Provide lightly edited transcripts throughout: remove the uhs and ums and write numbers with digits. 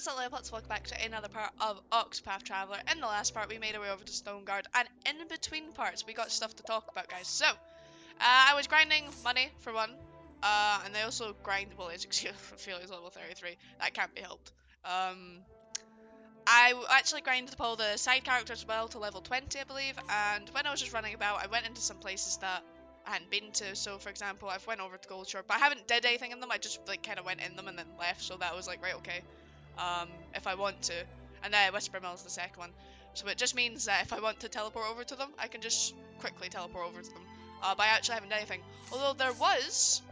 what's up, let's welcome back to another part of Octopath Traveler. In the last part, we made our way over to Stoneguard, and in between parts, we got stuff to talk about, guys. So, I was grinding money, for one, and I also grind, well, as you feel is level 33, that can't be helped. I actually grinded up all the side characters as well to level 20, I believe, and when I was just running about, I went into some places that I hadn't been to. So, for example, I've went over to Goldshore, but I haven't did anything in them. I just like kind of went in them and then left. So that was like, right, okay, if I want to. And then Whisper Mill is the second one. So it just means that if I want to teleport over to them, I can just quickly teleport over to them. But I actually haven't done anything. Although there was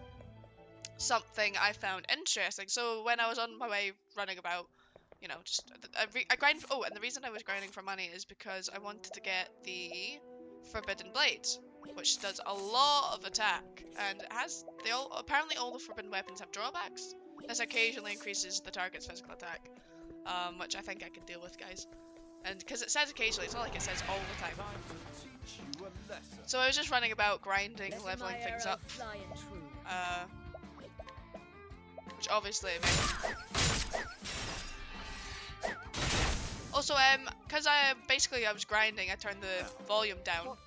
something I found interesting. So when I was on my way running about, you know, just I grind. Oh, and the reason I was grinding for money is because I wanted to get the Forbidden Blade, which does a lot of attack, and it has apparently all the forbidden weapons have drawbacks. This occasionally increases the target's physical attack, which I think I can deal with, guys. And because it says occasionally, it's not like it says all the time. So I was just running about grinding, leveling things up, which obviously makes. Also, because I was grinding, I turned the volume down.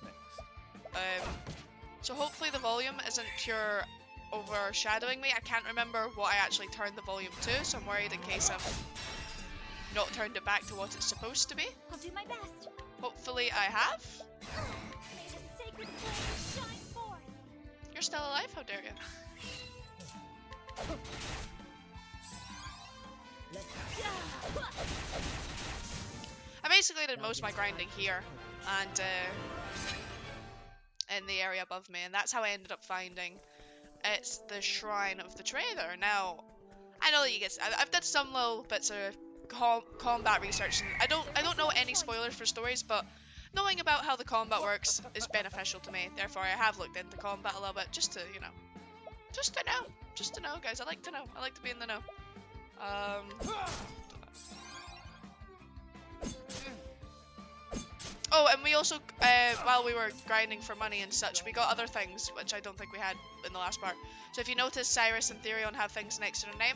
So hopefully the volume isn't pure overshadowing me. I can't remember what I actually turned the volume to, so I'm worried in case I've not turned it back to what it's supposed to be. I'll do my best. Hopefully I have. May the sacred flame shine forth. You're still alive? How dare you? I basically did most of my grinding here and in the area above me, and that's how I ended up finding it's the Shrine of the Trader. Now, I know that you get. I've done some little bits of combat research, and I don't know any spoilers for stories, but knowing about how the combat works is beneficial to me. Therefore, I have looked into combat a little bit just to, you know, just to know, guys. I like to know. I like to be in the know. Oh, and we also, while we were grinding for money and such, we got other things, which I don't think we had in the last part. So if you notice, Cyrus and Therion have things next to their name.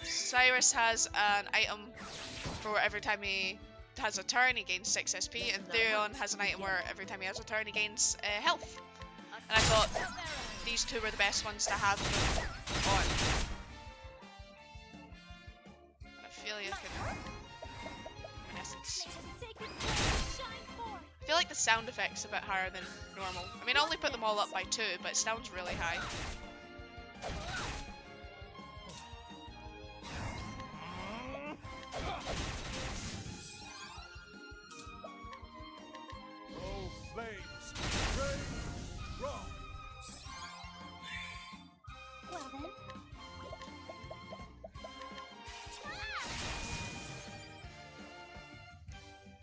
Cyrus has an item for every time he has a turn, he gains 6 SP, and Therion has an item where every time he has a turn, he gains health. And I thought these two were the best ones to have them on. I feel you can... I feel like the sound effect's a bit higher than normal. I mean, I only put them all up by 2, but it sounds really high. Oh, flames, rain, rock. Well then.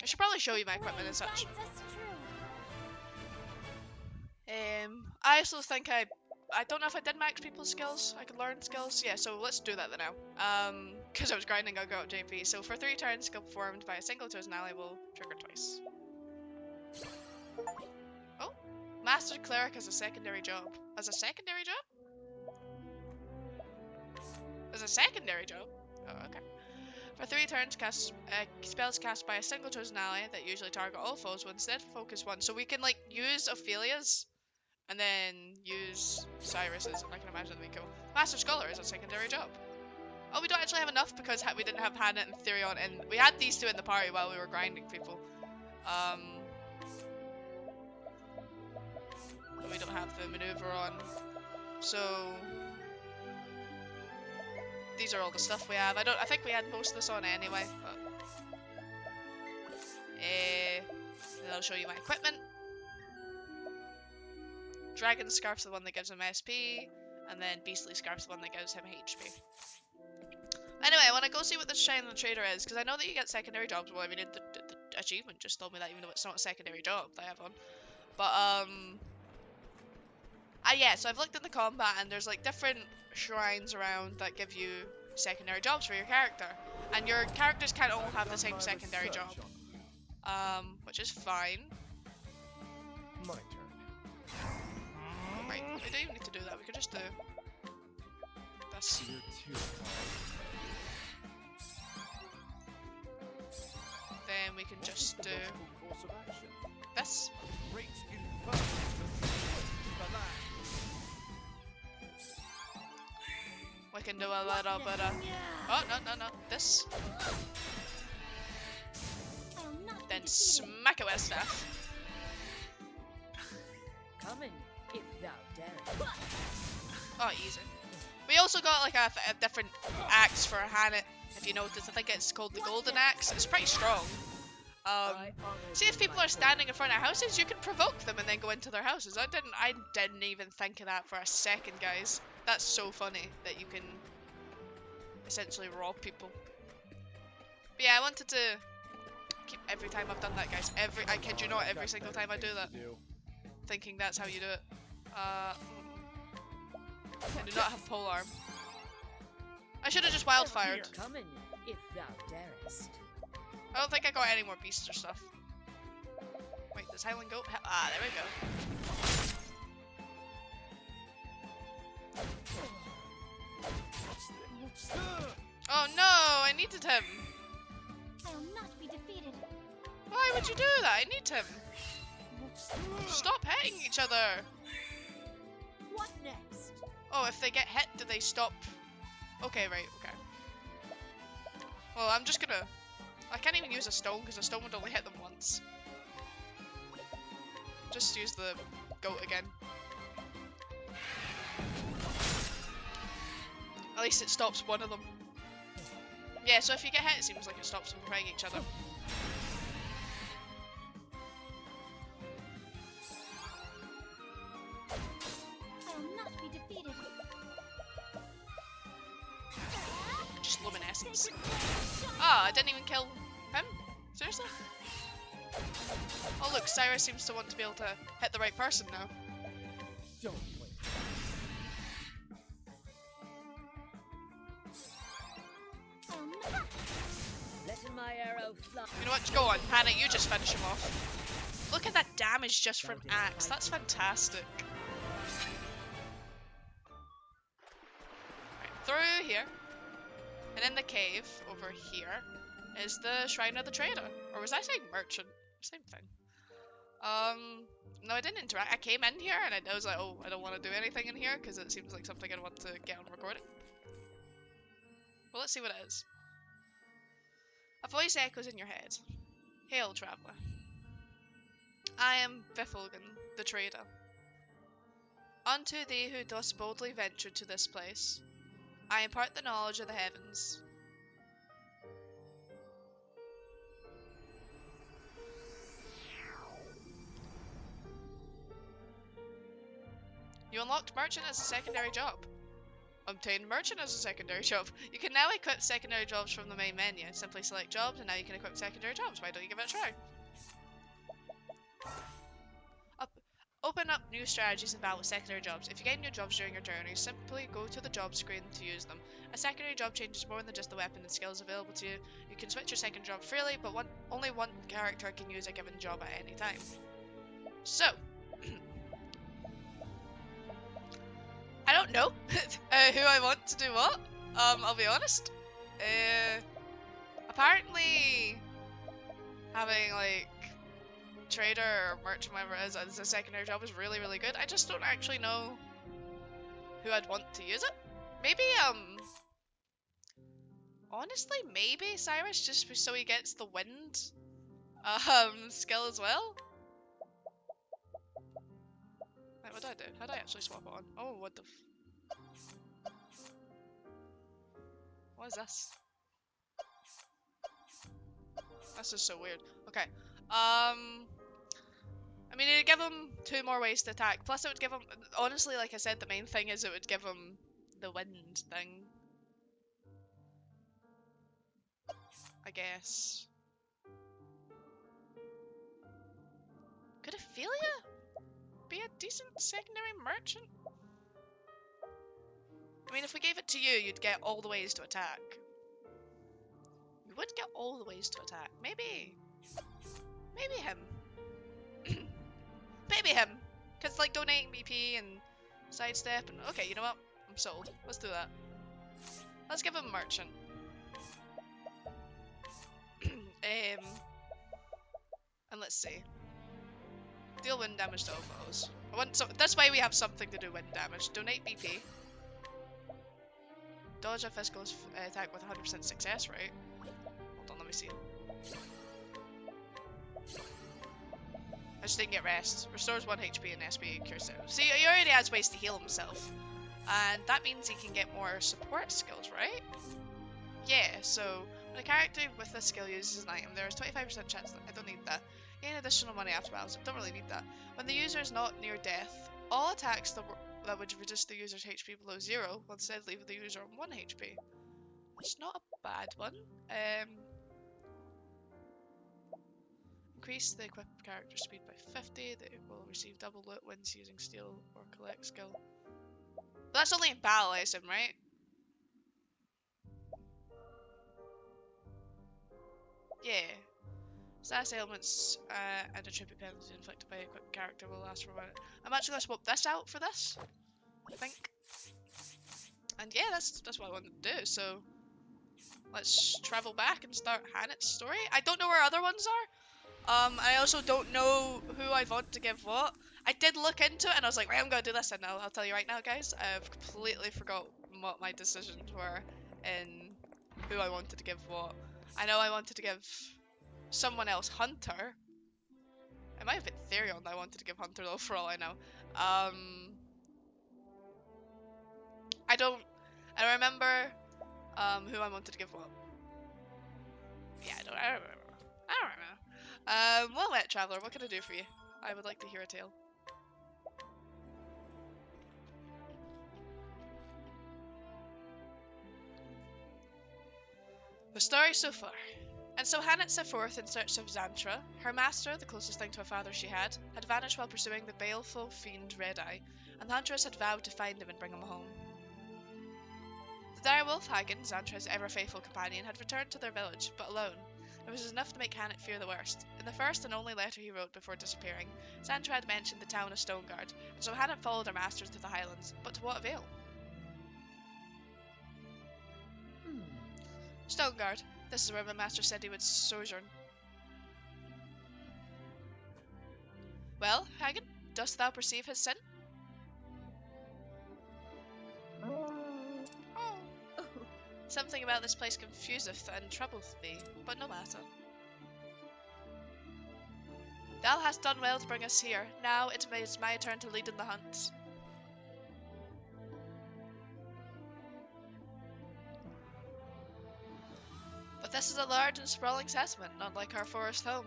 I should probably show you my equipment and such. I also think I don't know if I did max people's skills. I could learn skills. Yeah, so let's do that then now. Because I was grinding, I got JP. So for 3 turns, skill performed by a single chosen ally will trigger twice. Oh, Master Cleric as a secondary job. As a secondary job? As a secondary job? Oh, okay. For 3 turns, cast spells cast by a single chosen ally that usually target all foes will instead focus one. So we can like use Ophelia's and then use Cyrus's. I can imagine that'd be cool. Master Scholar is a secondary job. Oh, we don't actually have enough because we didn't have Hannah and Therion, and we had these two in the party while we were grinding people. But we don't have the maneuver on. So these are all the stuff we have. I think we had most of this on anyway, but then I'll show you my equipment. Dragon Scarf's the one that gives him SP, and then Beastly Scarf's the one that gives him HP. Anyway, I want to go see what the Shrine of the Trader is, because I know that you get secondary jobs. Well, I mean, the achievement just told me that, even though it's not a secondary job that I have on. But, yeah, so I've looked at the combat, and there's, like, different shrines around that give you secondary jobs for your character. And your characters can't all have the same secondary job. Which is fine. My turn. Right, we don't even need to do that, we could just do this. this. You're too hard. Then we can just do Logical course of action. this. Great inferno to split the land. We can do a little bit of... Oh, no. This. I'll not be Then defeated. smack it with stuff. Coming, if thou darest. Oh, easy. We also got like a different axe for Hannah. If you notice, I think it's called the Golden Axe. It's pretty strong. I honor See, if thee, people my are standing in front of houses, you can provoke them and then go into their houses. I didn't even think of that for a second, guys. That's so funny that you can essentially rob people. But yeah, I wanted to keep every time I've done that, guys. I kid you not, every single time I do that, thinking that's how you do it. I do not have polearm. I should have just wildfired. Coming, if thou darest. I don't think I got any more beasts or stuff. Wait, does Highland go? Ah, there we go. Oh no, I needed him. I'll not be defeated. Why would you do that? I need him. Stop hitting each other. What next? Oh, if they get hit, do they stop? Okay, right, okay. Well, I'm just gonna... I can't even use a stone because a stone would only hit them once. Just use the goat again. At least it stops one of them. Yeah, so if you get hit, it seems like it stops them from hitting each other. I'll not be defeated. Just luminescence. Sacred flame, Ah, I didn't even kill him? Seriously? Oh look, Cyrus seems to want to be able to hit the right person now. Don't play. I'll not. Letting my arrow fly. You know what? Go on, Hannah, you just finish him off. Look at that damage just from axe. That's fantastic. Right, through here. And in the cave over here is the Shrine of the Trader. Or was I saying merchant? Same thing. No, I didn't interact. I came in here and I was like, oh, I don't want to do anything in here because it seems like something I'd want to get on recording. Well, let's see what it is. A voice echoes in your head. Hail, traveller. I am Vifilgan, the trader. Unto thee who dost boldly venture to this place, I impart the knowledge of the heavens. You unlocked merchant as a secondary job. Obtain merchant as a secondary job. You can now equip secondary jobs from the main menu. Simply select jobs and now you can equip secondary jobs. Why don't you give it a try? Open up new strategies and battle with secondary jobs. If you get new jobs during your journey, simply go to the job screen to use them. A secondary job changes more than just the weapon and skills available to you. You can switch your second job freely, but only one character can use a given job at any time. So, I don't know who I want to do what. I'll be honest. Apparently, having like trader or merchant, whatever it is, as a secondary job is really, really good. I just don't actually know who I'd want to use it. Maybe, honestly, maybe Cyrus, just so he gets the wind, skill as well. Wait, what do I do? How do I actually swap it on? Oh, what the what is this? This is so weird. Okay. I mean, it'd give him 2 more ways to attack. Plus, it would give him... Honestly, like I said, the main thing is it would give him the wind thing. I guess. Could Ophelia be a decent secondary merchant? I mean, if we gave it to you, you'd get all the ways to attack. You would get all the ways to attack. Maybe him. Maybe him. Because, like, donating BP and sidestep and... Okay, you know what? I'm sold. Let's do that. Let's give him merchant. And let's see. Deal wind damage to all foes. That's why we have something to do wind damage. Donate BP. Dodge a physical attack with 100% success rate. Hold on, let me see. I just didn't get rest. Restores 1 HP and SP cures it. See, he already has ways to heal himself. And that means he can get more support skills, right? Yeah, so when a character with this skill uses an item, there is 25% chance that I don't need that. Gain additional money after battles. I don't really need that. When the user is not near death, all attacks that would reduce the user's HP below 0 will instead leave the user on 1 HP. It's not a bad one. Increase the equipped character speed by 50. They will receive double loot wins using steal or collect skill. But that's only in battle, I assume, right? Yeah. Status ailments and attribute penalties inflicted by equipped character will last for a minute. I'm actually going to swap this out for this, I think. And yeah, that's what I wanted to do, so let's travel back and start Hannet's story. I don't know where other ones are. I also don't know who I want to give what. I did look into it and I was like, right, I'm gonna do this, and I'll tell you right now, guys, I've completely forgot what my decisions were in who I wanted to give what. I know I wanted to give someone else Hunter. It might have been Therion that I wanted to give Hunter though, for all I know. I don't remember who I wanted to give what. Yeah, I don't remember. I don't remember. Well met, Traveler, what can I do for you? I would like to hear a tale. The story so far. And so Hannet set forth in search of Xantra. Her master, the closest thing to a father she had vanished while pursuing the baleful fiend Red-Eye, and the huntress had vowed to find him and bring him home. The direwolf Hagen, Xantra's ever-faithful companion, had returned to their village, but alone. It was enough to make Hannet fear the worst. In the first and only letter he wrote before disappearing, Xantra had mentioned the town of Stoneguard, and so Hannet followed her masters to the highlands, but to what avail? Stoneguard. This is where my master said he would sojourn. Well, Hagen, dost thou perceive his sin? Oh. Something about this place confuseth and troubleth thee, but no matter. Thou hast done well to bring us here. Now it is my turn to lead in the hunt. But this is a large and sprawling settlement, not like our forest home.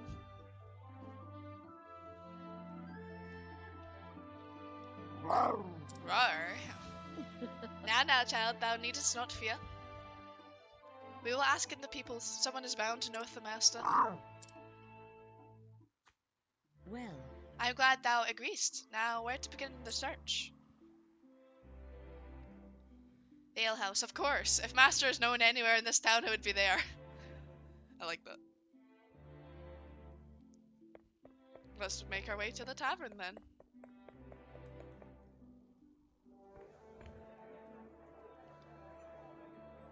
Roar! Now, child, thou needest not fear. We will ask in the people. Someone is bound to knoweth the master. Well, I am glad thou agreest. Now, where to begin the search? The alehouse, of course. If master is known anywhere in this town, it would be there. I like that. Let's make our way to the tavern then.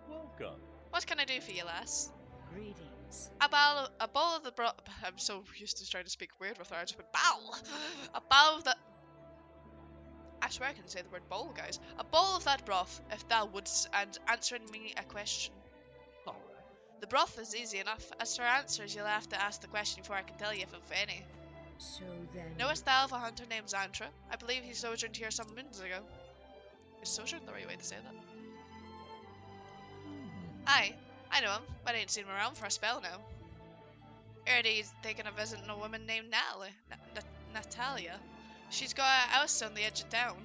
Welcome. What can I do for you, lass? greetings. A bowl of the broth. I'm so used to trying to speak weird with her. I just went bowl. A bowl of the. I swear I can say the word bowl, guys. A bowl of that broth, if thou wouldst, and answering me a question. All right. The broth is easy enough. As for answers, you'll have to ask the question before I can tell you if of any. So then... Knowest thou of a hunter named Xantra? I believe he sojourned here some moons ago. Is sojourn the right way to say that? Aye, I know him, but I ain't seen him around for a spell now. Heard he's taking a visit on a woman named Natalia. She's got a house on the edge of town.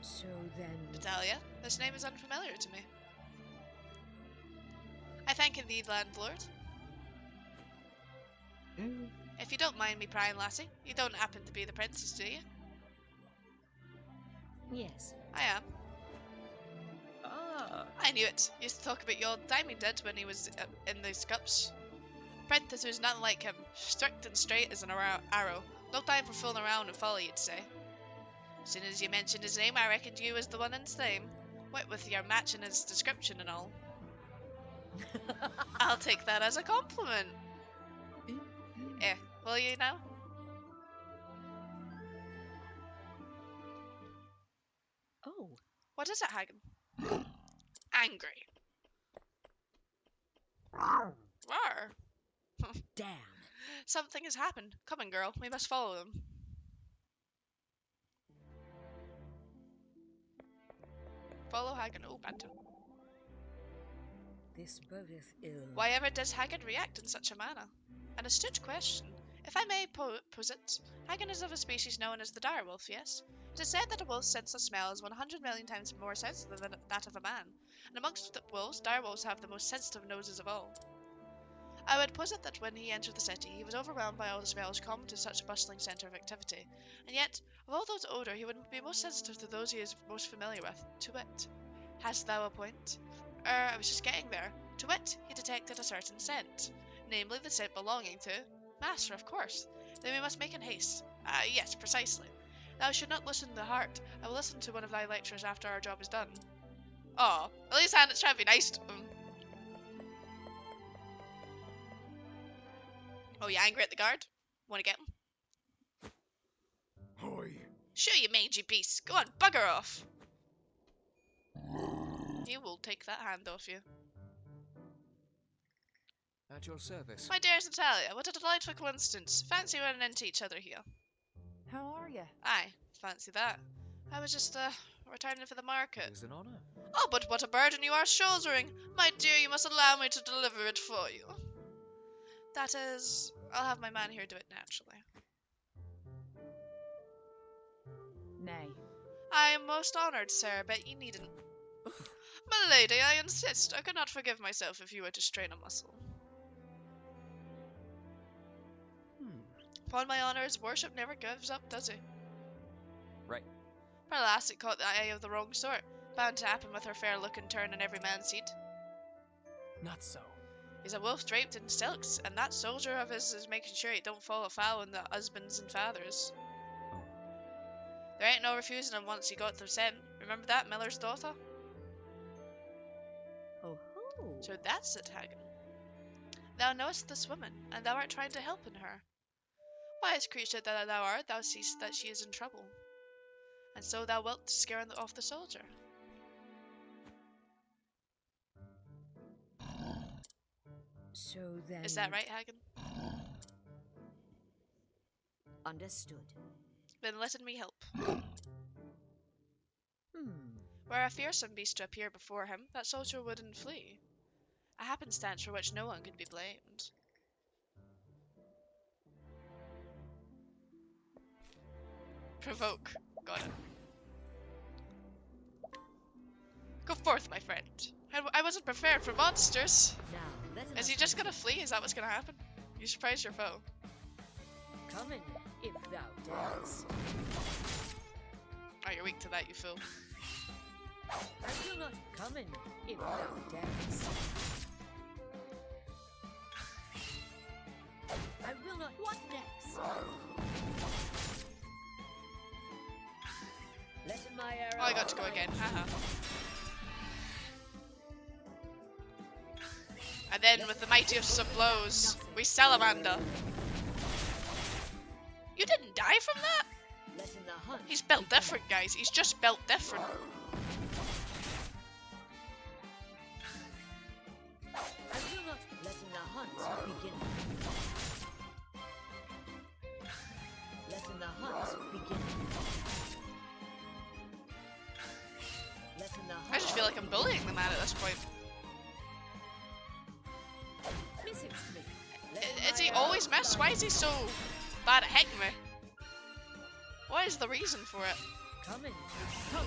So then... Natalia? This name is unfamiliar to me. I thank thee, landlord. If you don't mind me prying, lassie, you don't happen to be the princess, do you? Yes. I am. Ah. I knew it. Used to talk about your old time he did when he was in those cups. Prentice was nothing like him. Strict and straight as an arrow. No time for fooling around and folly, you'd say. As soon as you mentioned his name, I reckoned you was the one in same. What with your matching his description and all. I'll take that as a compliment. Eh, will you now? Oh, What is it, Hagen? Angry. Rawr. damn. Something has happened. Come on, girl. We must follow them. Follow Hagen. Oh, Banto. This bodeth ill. Why ever does Hagen react in such a manner? An astute question. If I may pose it, Hagen is of a species known as the direwolf, yes? It is said that a wolf's sense of smell is 100 million times more sensitive than that of a man, and amongst the wolves, direwolves have the most sensitive noses of all. I would posit that when he entered the city, he was overwhelmed by all the smells common to such a bustling centre of activity, and yet, of all those odour, he would be most sensitive to those he is most familiar with, to wit. Hast thou a point? I was just getting there. To wit, he detected a certain scent, namely the scent belonging to Master, of course. Then we must make in haste. Yes, precisely. Thou should not listen to the heart. I will listen to one of thy lectures after our job is done. Oh, at least Hannah's trying to be nice to him. Oh, you angry at the guard? Want to get him? Hoy. Sure, you mangy beast. Go on, bugger off. He will take that hand off you. At your service. My dearest Natalia, what a delightful coincidence. Fancy running into each other here. How are you? Aye, fancy that. I was just, returning for the market. It is an honour. Oh, but what a burden you are shouldering! My dear, you must allow me to deliver it for you. That is, I'll have my man here do it naturally. Nay. I am most honoured, sir, but you needn't. My lady, I insist. I could not forgive myself if you were to strain a muscle. Upon my honour, his worship never gives up, does he? Right. Her lassie caught the eye of the wrong sort. Bound to happen with her fair look and turn in every man's seat. Not so. He's a wolf draped in silks, and that soldier of his is making sure he don't fall afoul in the husbands and fathers. There ain't no refusing him once he got the scent. Remember that, Miller's daughter? Oh ho. So that's it, Hagen. Thou knowest this woman, and thou art trying to help in her. Wise creature that thou art, thou seest that she is in trouble, and so thou wilt scare off the soldier. So then. Is that right, Hagen? Understood. Then let me help. Hmm. Were a fearsome beast to appear before him, that soldier wouldn't flee. A happenstance for which no one could be blamed. Provoke. Got it. Go forth, my friend. I wasn't prepared for monsters. Now let Is us he just have gonna flee? Is that what's gonna happen? You surprise your foe. come in if thou darest. Oh, you're weak to that, you fool. I will not come in if thou darest. I will not. What next? Let in my arrow. Oh, I got to go again. Haha. And then, with the mightiest of blows, we salamander. You didn't die from that? Let in the hunt. He's built begin. different, guys. He's just built different. I will not let in the hunt begin. Let in the hunt begin. Let in the hunt. I just feel like I'm bullying the man at this point. Listen to me. Let in Is my he arrow always miss? fly. Why is he so bad at hitting me? What is the reason for it? Come in. Come.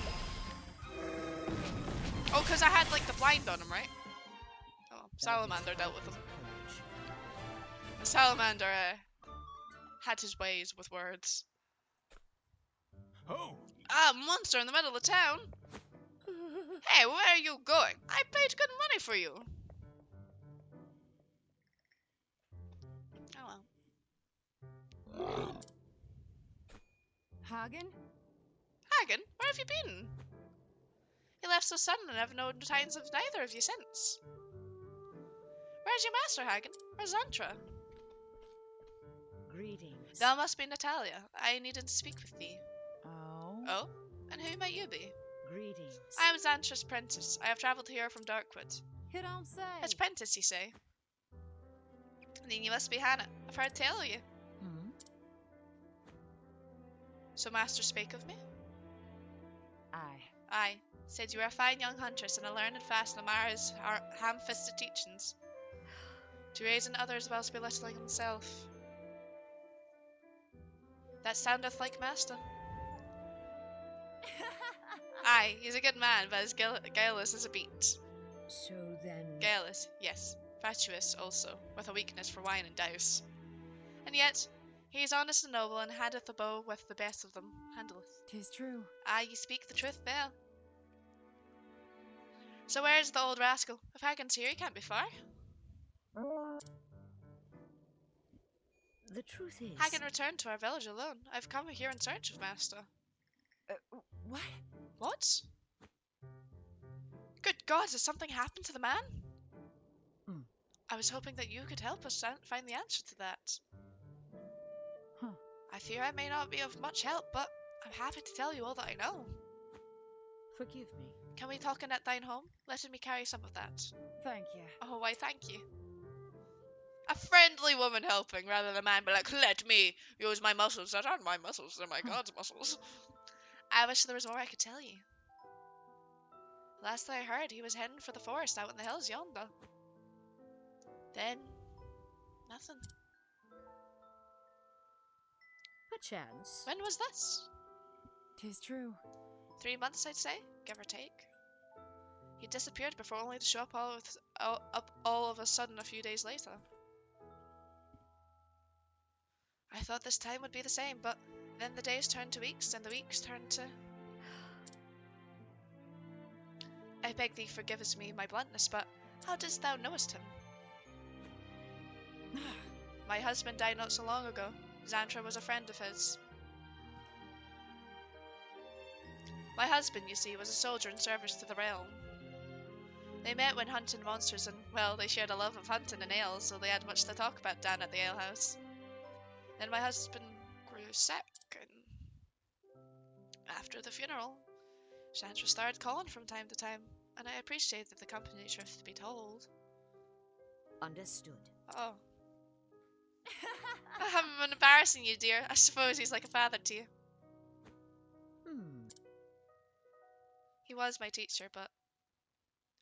Oh, because I had like the blind on him, right? Oh, salamander dealt with him. The salamander had his ways with words. Ho! Ah, monster in the middle of town. Hey, where are you going? I paid good money for you. Oh well. Hagen? Hagen, where have you been? You left so sudden and I've known signs of neither of you since. Where's your master, Hagen? Where's Zantra? Greetings. Thou must be Natalia. I needed to speak with thee. Oh. Oh? And who might you be? Greetings. I am Zantra's prentice. I have travelled here from Darkwood. You don't say. His prentice, you say? Then you must be Hannah. I've heard tell of you. Hmm? So master spake of me? Aye. Aye. Said you were a fine young huntress and a learned fast in Amara's ham-fisted teachings. To raise in others whilst belittling himself. That soundeth like master. Aye, he's a good man, but as guileless as a beet. So then. Guileless, yes. Fatuous also, with a weakness for wine and dice. And yet, he is honest and noble, and handeth the bow with the best of them, handleth. 'Tis true. Aye, ye speak the truth there. So where is the old rascal? If Hagen's here, he can't be far. The truth is. Hagen returned to our village alone. I've come here in search of master. What? What? Good God, has something happened to the man? Hmm. I was hoping that you could help us find the answer to that. Huh. I fear I may not be of much help, but I'm happy to tell you all that I know. Forgive me. Can we talk in at thine home? Let me carry some of that. Thank you. Oh, why thank you. A friendly woman helping, rather than a man be like, let me use my muscles. That aren't my muscles, they're my god's muscles. I wish there was more I could tell you. Last I heard, he was heading for the forest out in the hills yonder. Then, nothing. Perchance. When was this? 'Tis true. 3 months, I'd say, give or take. He disappeared before only to show up all of a sudden a few days later. I thought this time would be the same, but then the days turned to weeks, and the weeks turned to... I beg thee forgivest me my bluntness, but how didst thou knowest him? My husband died not so long ago. Zantra was a friend of his. My husband, you see, was a soldier in service to the realm. They met when hunting monsters, and, well, they shared a love of hunting and ale, so they had much to talk about down at the alehouse. Then my husband grew sick, and after the funeral, Zantra started calling from time to time, and I appreciated the company, truth to be told. Understood. Oh. I'm embarrassing you, dear. I suppose he's like a father to you. Hmm. He was my teacher, but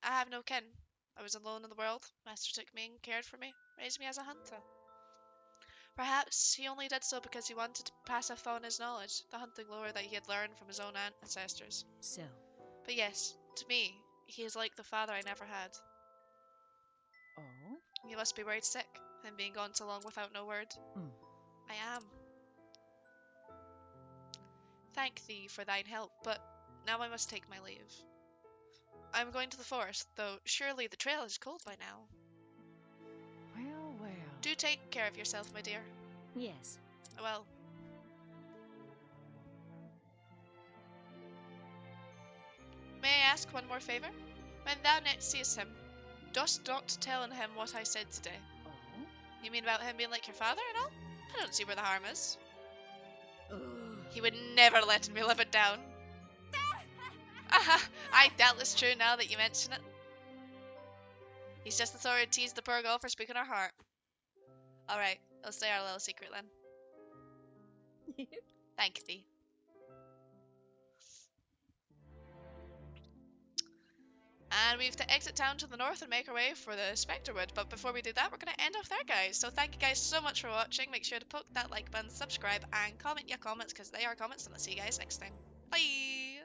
I have no kin. I was alone in the world. Master took me and cared for me, raised me as a hunter. Perhaps he only did so because he wanted to pass on his knowledge, the hunting lore that he had learned from his own ancestors. So. But yes, to me, he is like the father I never had. Oh? He must be worried sick, him being gone so long without no word. I am. Thank thee for thine help, but now I must take my leave. I am going to the forest, though surely the trail is cold by now. Well, well. Do take care of yourself, my dear. Yes. Well. May I ask one more favour? When thou next seest him, dost not tell him what I said today. Oh? You mean about him being like your father and all? I don't see where the harm is. Ugh. He would never let me live it down. I doubtless true now that you mention it. He's just the sort of tease the poor girl for speaking her heart. Alright, let's say our little secret then. Thank thee. And we have to exit town to the north and make our way for the Spectrewood. But before we do that, we're going to end off there, guys. So thank you guys so much for watching. Make sure to poke that like button, subscribe, and comment your comments, because they are comments. And I'll see you guys next time. Bye!